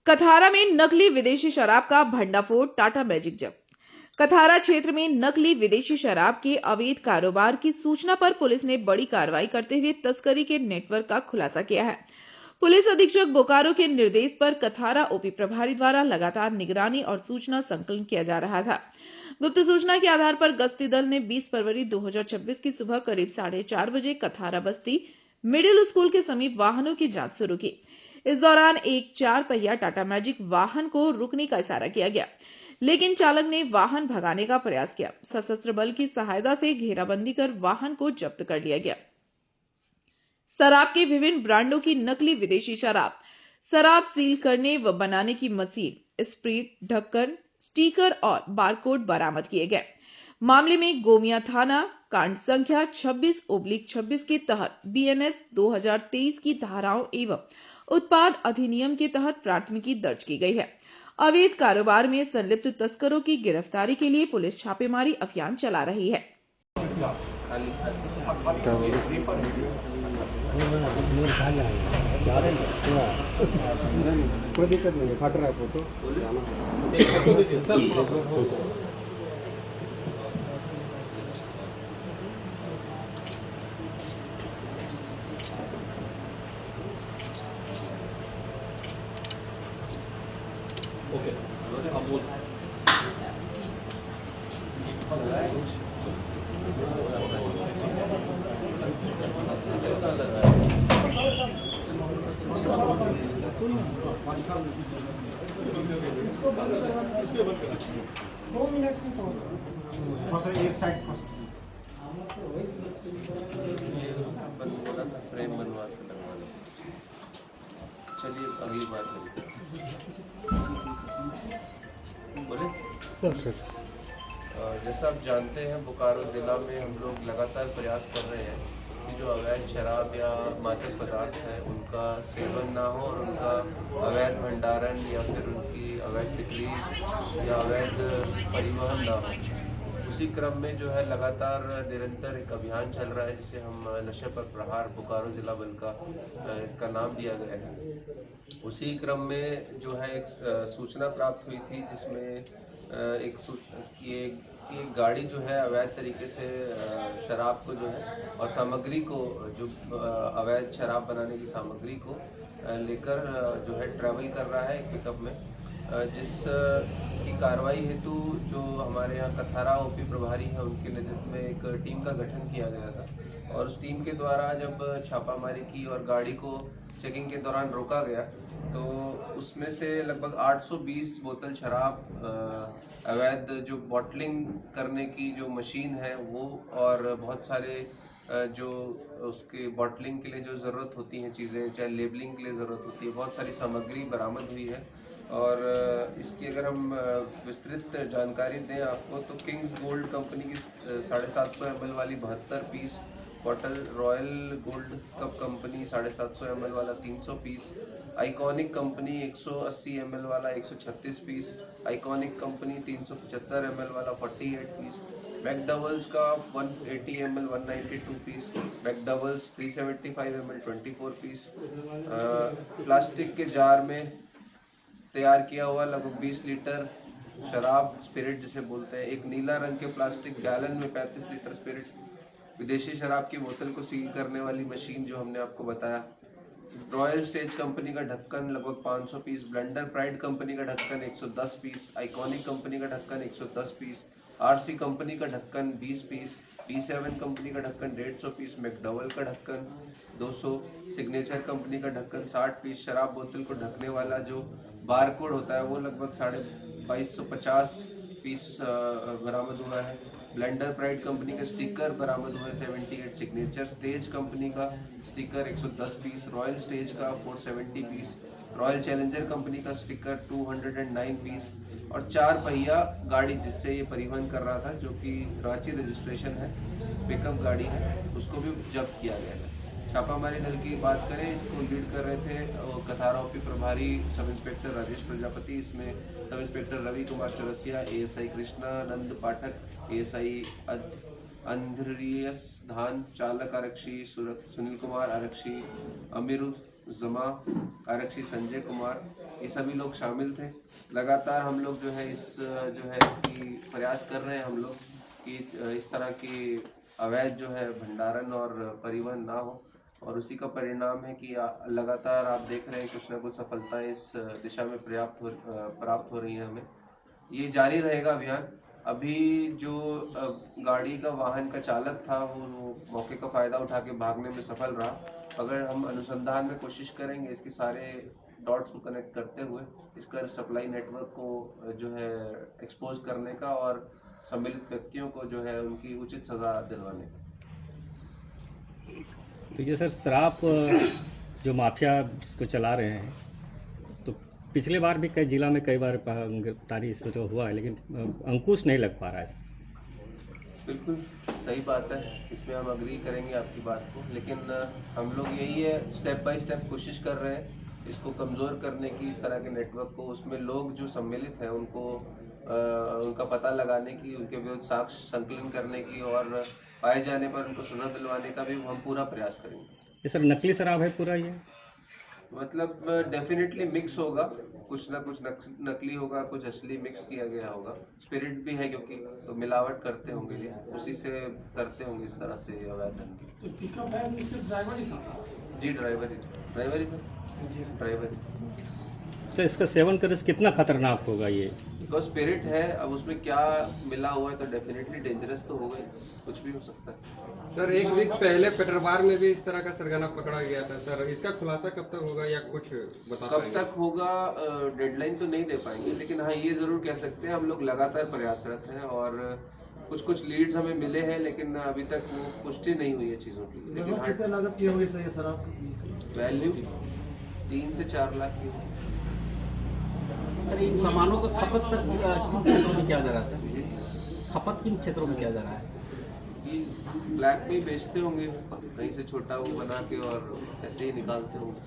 कथारा में नकली विदेशी शराब का भंडाफोड़, टाटा मैजिक जब्त। कथारा क्षेत्र में नकली विदेशी शराब के अवैध कारोबार की सूचना पर पुलिस ने बड़ी कार्रवाई करते हुए तस्करी के नेटवर्क का खुलासा किया है। पुलिस अधीक्षक बोकारो के निर्देश पर कथारा ओपी प्रभारी द्वारा लगातार निगरानी और सूचना संकलन किया जा रहा था। गुप्त सूचना के आधार पर गश्ती दल ने 20 फरवरी 2026 की सुबह करीब 4:30 बजे कथारा बस्ती मिडिल स्कूल के समीप वाहनों की जांच शुरू की। इस दौरान एक 4 पहिया टाटा मैजिक वाहन को रुकने का इशारा किया गया, लेकिन चालक ने वाहन भगाने का प्रयास किया। सशस्त्र बल की सहायता से घेराबंदी कर वाहन को जब्त कर लिया गया। शराब के विभिन्न ब्रांडों की नकली विदेशी शराब, शराब सील करने व बनाने की मशीन, स्प्रिट, ढक्कन, स्टिकर और बारकोड बरामद किए गए। मामले में गोमिया थाना कांड संख्या 26/26 के तहत बीएनएस 2023 की धाराओं एवं उत्पाद अधिनियम के तहत प्राथमिकी दर्ज की गई है। अवैध कारोबार में संलिप्त तस्करों की गिरफ्तारी के लिए पुलिस छापेमारी अभियान चला रही है। कोई दिक्कत नहीं, फट रहा है फोटो। ओके, आप बोल। फ्रेम बनवा के लगवा लो। चलिए अगली बात बोले सर जैसा आप जानते हैं बोकारो ज़िला में हम लोग लगातार प्रयास कर रहे हैं कि जो अवैध शराब या मादक पदार्थ है उनका सेवन ना हो और उनका अवैध भंडारण या फिर उनकी अवैध बिक्री या अवैध परिवहन ना हो। उसी क्रम में जो है लगातार निरंतर एक अभियान चल रहा है जिसे हम नशे पर प्रहार बोकारो ज़िला बल का नाम दिया गया है। उसी क्रम में जो है एक सूचना प्राप्त हुई थी जिसमें एक गाड़ी जो है अवैध तरीके से शराब को जो है और सामग्री को जो अवैध शराब बनाने की सामग्री को लेकर जो है ट्रैवल कर रहा है एक पिकअप में, जिस की कार्रवाई हेतु जो हमारे यहाँ कथारा ओपी प्रभारी हैं उनके नेतृत्व में एक टीम का गठन किया गया था और उस टीम के द्वारा जब छापामारी की और गाड़ी को चेकिंग के दौरान रोका गया तो उसमें से लगभग 820 बोतल शराब अवैध जो बॉटलिंग करने की जो मशीन है वो और बहुत सारे जो उसके बॉटलिंग के लिए जो ज़रूरत होती हैं चीज़ें, चाहे लेबलिंग के लिए ज़रूरत होती है, बहुत सारी सामग्री बरामद हुई है। और इसकी अगर हम विस्तृत जानकारी दें आपको तो किंग्स गोल्ड कंपनी की 750 ml वाली 72 piece bottle, royal gold cup company 750 ml वाला 300 पीस, आइकॉनिक कंपनी 180 ml वाला 136 पीस, आइकॉनिक कंपनी 375 ml वाला 48 पीस, मैकडवल्स का 180 ml 192 पीस, मैकडवल्स 375 ml 24 पीस, प्लास्टिक के जार में तैयार किया हुआ लगभग 20 लीटर शराब स्पिरिट जिसे बोलते हैं, एक नीला रंग के प्लास्टिक गैलन में 35 लीटर स्पिरिट, विदेशी शराब की बोतल को सील करने वाली मशीन जो हमने आपको बताया, रॉयल स्टेज कंपनी का ढक्कन लगभग 500 पीस, ब्लेंडर प्राइड कंपनी का ढक्कन 110 पीस, आइकॉनिक कंपनी का ढक्कन 110 पीस, आरसी कंपनी का ढक्कन 20 पीस, P7 कंपनी का ढक्कन 150 पीस, मैकडवल का ढक्कन 200, सिग्नेचर कंपनी का ढक्कन 60 पीस, शराब बोतल को ढकने वाला जो बारकोड होता है वो लगभग 2250 पीस बरामद हुआ है, ब्लेंडर प्राइड कंपनी का स्टिकर बरामद हुआ है 78, सिग्नेचर स्टेज कंपनी का स्टिकर 110 पीस, रॉयल स्टेज का 470 पीस, रॉयल चैलेंजर कंपनी का स्टिकर 209 पीस और 4 पहिया गाड़ी जिससे ये परिवहन कर रहा था जो कि रांची रजिस्ट्रेशन है, पिकअप गाड़ी है, उसको भी जब्त किया गया है। छापामारी दल की बात करें, इसको लीड कर रहे थे कथारा ओपी प्रभारी सब इंस्पेक्टर राजेश प्रजापति, इसमें sub inspector Ravi Kumar Chaurasia, ASI Krishnanand Pathak, ASI Andrias Dhan, चालक आरक्षी सुनील कुमार, आरक्षी अमीरुज़्ज़मा, आरक्षी संजय कुमार, ये सभी लोग शामिल थे। लगातार हम लोग जो है इसकी प्रयास कर रहे हैं हम लोग कि इस तरह की अवैध जो है भंडारण और परिवहन ना हो, और उसी का परिणाम है कि लगातार आप देख रहे हैं कुछ ना कुछ सफलताएं इस दिशा में प्राप्त हो रही हैं हमें। ये जारी रहेगा अभियान। अभी जो गाड़ी का वाहन का चालक था वो मौके का फायदा उठा के भागने में सफल रहा। अगर हम अनुसंधान में कोशिश करेंगे इसके सारे डॉट्स को कनेक्ट करते हुए इसका सप्लाई नेटवर्क को जो है एक्सपोज करने का और सम्मिलित व्यक्तियों को जो है उनकी उचित सजा दिलवाने का। तो ये सर शराब जो माफिया इसको चला रहे हैं, तो पिछले बार भी कई जिला में कई बार गिरफ्तारी इस तरह हुआ है, लेकिन अंकुश नहीं लग पा रहा है। बिल्कुल सही बात है, इसमें हम अग्री करेंगे आपकी बात को, लेकिन हम लोग यही है स्टेप बाय स्टेप कोशिश कर रहे हैं इसको कमज़ोर करने की, इस तरह के नेटवर्क को, उसमें लोग जो सम्मिलित हैं उनको उनका पता लगाने की, उनके विरुद्ध साक्ष्य संकलन करने की और पाए जाने पर उनको सजा दिलवाने का भी हम पूरा प्रयास करेंगे। ये सर नकली शराब है पूरा ये? मतलब डेफिनेटली मिक्स होगा, कुछ ना कुछ नकली होगा, कुछ असली मिक्स किया गया होगा। स्पिरिट भी है क्योंकि तो मिलावट करते होंगे, ये उसी से करते होंगे इस तरह से अवैध धंधे। पिकअप वैन में सिर्फ ड्राइवर ही था? जी ड्राइवर ही था। सर इसका सेवन करने से कितना खतरनाक होगा ये? बिकॉज स्पिरिट है, अब उसमें क्या मिला हुआ है तो डेफिनेटली डेंजरस तो होगा ही, कुछ भी हो सकता है। सर एक वीक पहले पेट्रोबार में भी इस तरह का सरगना पकड़ा गया था सर, इसका खुलासा कब तक होगा या कुछ बता कब तक होगा डेडलाइन तो नहीं दे पाएंगे, लेकिन हाँ ये जरूर कह सकते हैं हम लोग लगातार प्रयासरत हैं और कुछ लीड्स हमें मिले हैं, लेकिन अभी तक वो पुष्टि नहीं हुई है चीज़ों की। लेकिन कितने लागत की होगी सर ये शराब? वैल्यू 3 से 4 लाख की होगी। सर इन सामानों का खपत सर किन क्षेत्रों में किया जा रहा है सर? खपत किन क्षेत्रों में किया जा रहा है? ये ब्लैक में ही बेचते होंगे, कहीं से छोटा वो बना के और ऐसे ही निकालते होंगे।